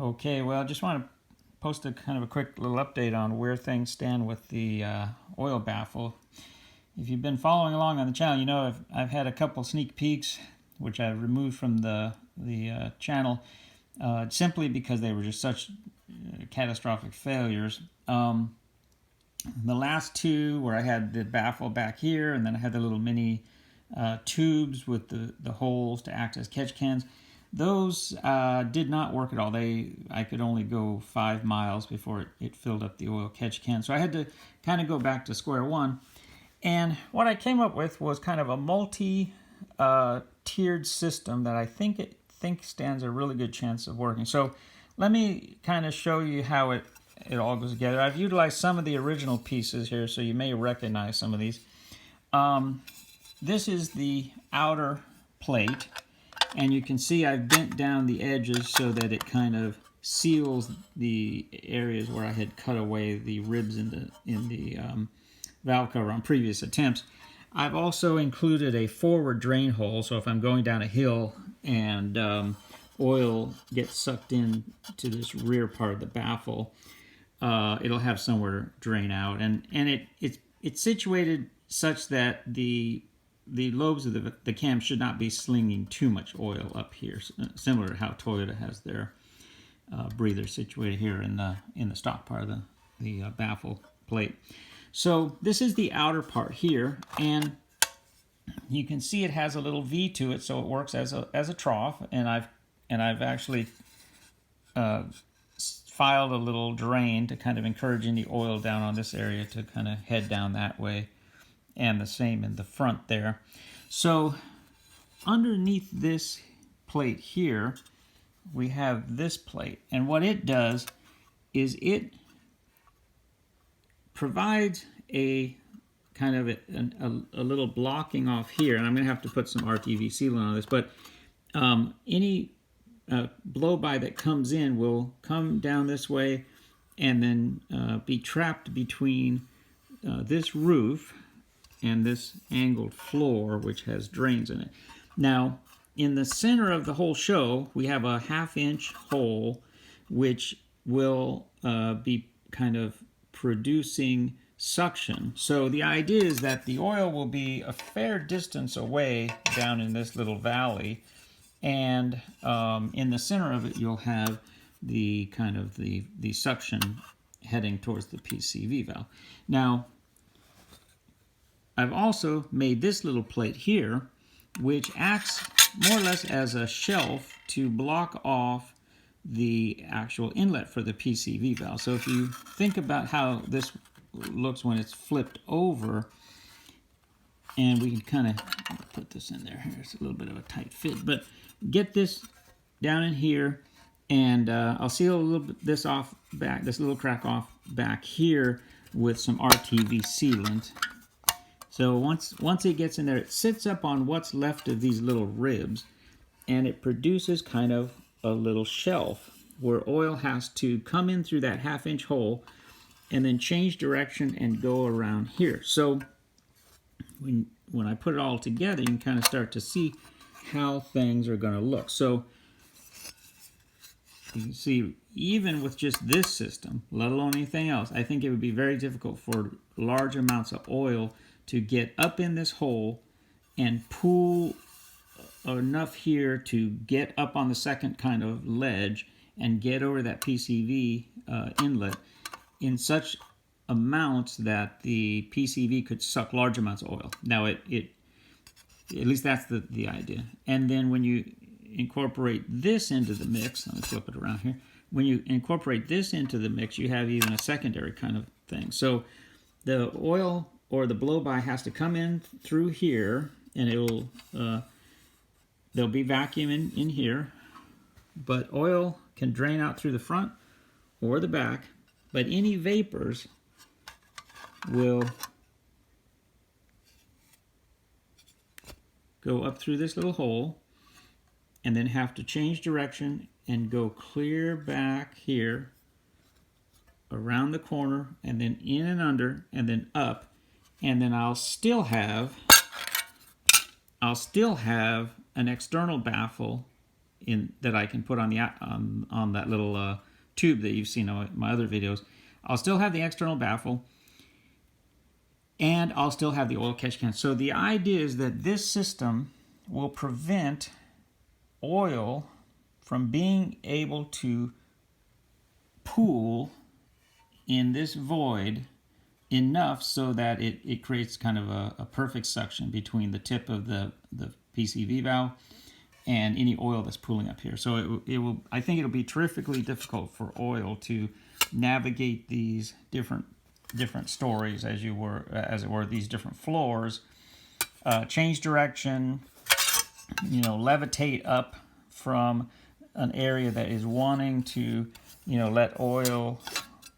Okay, well, I just want to post a kind of a quick little update on where things stand with the oil baffle. If you've been following along on the channel, you know I've had a couple sneak peeks, which I've removed from the channel, simply because they were just such catastrophic failures. The last two, where I had the baffle back here, and then I had the little mini tubes with the holes to act as catch cans. Those did not work at all. I could only go 5 miles before it filled up the oil catch can. So I had to kind of go back to square one. And what I came up with was kind of a multi-tiered system that I think stands a really good chance of working. So let me kind of show you how it all goes together. I've utilized some of the original pieces here, so you may recognize some of these. This is the outer plate. And you can see I've bent down the edges so that it kind of seals the areas where I had cut away the ribs in the valve cover on previous attempts. I've also included a forward drain hole, so if I'm going down a hill and oil gets sucked in to this rear part of the baffle, it'll have somewhere to drain out. And it's situated such that the lobes of the cam should not be slinging too much oil up here, similar to how Toyota has their breather situated here in the stock part of the baffle plate. So this is the outer part here, and you can see it has a little V to it, so it works as a trough. And I've actually filed a little drain to kind of encourage any oil down on this area to kind of head down that way. And the same in the front there. So underneath this plate here, we have this plate. And what it does is it provides a kind of a little blocking off here. And I'm going to have to put some RTV sealant on this. But any blow-by that comes in will come down this way and then be trapped between this roof and this angled floor, which has drains in it. Now, in the center of the whole show, we have a 1/2-inch hole, which will be kind of producing suction. So the idea is that the oil will be a fair distance away down in this little valley, and in the center of it, you'll have the kind of the suction heading towards the PCV valve. Now, I've also made this little plate here, which acts more or less as a shelf to block off the actual inlet for the PCV valve. So if you think about how this looks when it's flipped over, and we can kind of put this in there. It's a little bit of a tight fit, but get this down in here, and I'll seal a little bit this off back, this little crack off back here with some RTV sealant. So once it gets in there, it sits up on what's left of these little ribs, and it produces kind of a little shelf where oil has to come in through that 1/2-inch hole and then change direction and go around here. So when I put it all together, you can kind of start to see how things are going to look. So you can see, even with just this system, let alone anything else, I think it would be very difficult for large amounts of oil to get up in this hole and pool enough here to get up on the second kind of ledge and get over that PCV inlet in such amounts that the PCV could suck large amounts of oil. Now, at least that's the idea. And then when you incorporate this into the mix, let me flip it around here. When you incorporate this into the mix, you have even a secondary kind of thing. So the oil or the blow-by has to come in through here, and it'll there'll be vacuum in here, but oil can drain out through the front or the back, but any vapors will go up through this little hole and then have to change direction and go clear back here around the corner and then in and under and then up. And then I'll still have an external baffle that I can put on the on that little tube that you've seen on my other videos. I'll still have the external baffle, and I'll still have the oil catch can. So the idea is that this system will prevent oil from being able to pool in this void enough so that it creates kind of a perfect suction between the tip of the PCV valve and any oil that's pooling up here. So it will. I think it'll be terrifically difficult for oil to navigate these different stories, as it were, these different floors, change direction, levitate up from an area that is wanting to, let oil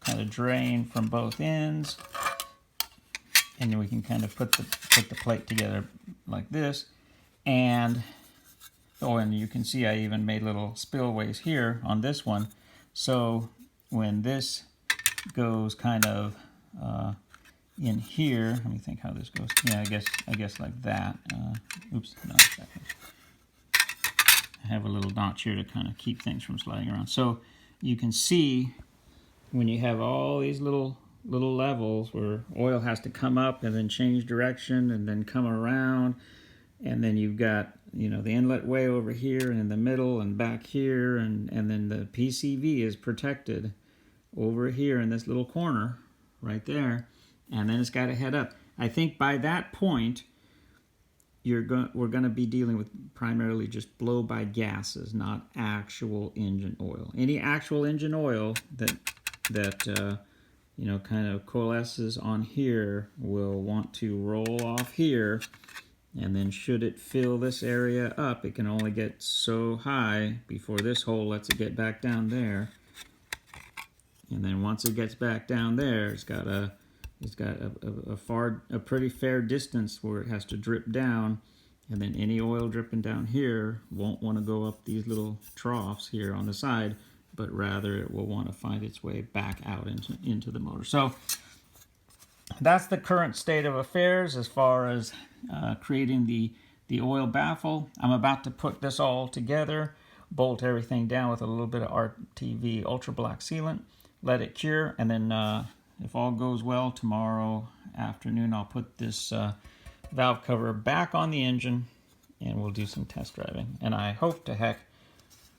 kind of drain from both ends, and then we can kind of put the plate together like this, and you can see I even made little spillways here on this one, so when this goes kind of in here, let me think how this goes. Yeah, I guess like that. Oops, no, I have a little notch here to kind of keep things from sliding around. So you can see when you have all these little levels where oil has to come up and then change direction and then come around, and then you've got the inlet way over here and in the middle and back here, and then the PCV is protected over here in this little corner right there, and then it's got to head up. I think by that point we're going to be dealing with primarily just blow-by gases, not actual engine oil. Any actual engine oil that kind of coalesces on here will want to roll off here, and then should it fill this area up, it can only get so high before this hole lets it get back down there. And then once it gets back down there, it's got a pretty fair distance where it has to drip down, and then any oil dripping down here won't want to go up these little troughs here on the side, but rather it will want to find its way back out into the motor. So that's the current state of affairs as far as creating the oil baffle. I'm about to put this all together, bolt everything down with a little bit of RTV Ultra Black sealant, let it cure, and then if all goes well, tomorrow afternoon I'll put this valve cover back on the engine and we'll do some test driving. And I hope to heck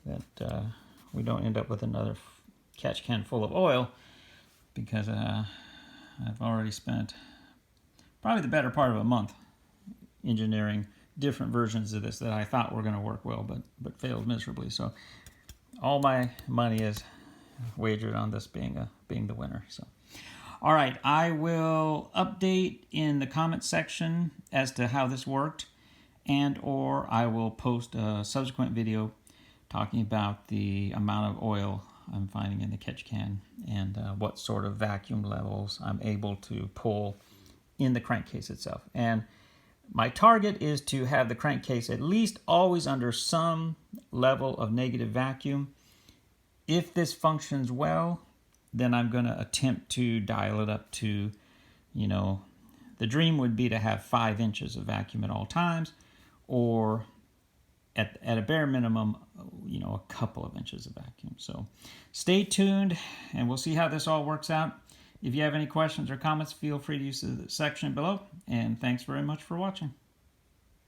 that we don't end up with another catch can full of oil, because I've already spent probably the better part of a month engineering different versions of this that I thought were going to work well, but failed miserably. So all my money is wagered on this being the winner. So, all right, I will update in the comment section as to how this worked, or I will post a subsequent video talking about the amount of oil I'm finding in the catch can and what sort of vacuum levels I'm able to pull in the crankcase itself. And my target is to have the crankcase at least always under some level of negative vacuum. If this functions well, then I'm going to attempt to dial it up to, the dream would be to have 5 inches of vacuum at all times, or at a bare minimum, a couple of inches of vacuum. So stay tuned, and we'll see how this all works out. If you have any questions or comments, feel free to use the section below, and thanks very much for watching.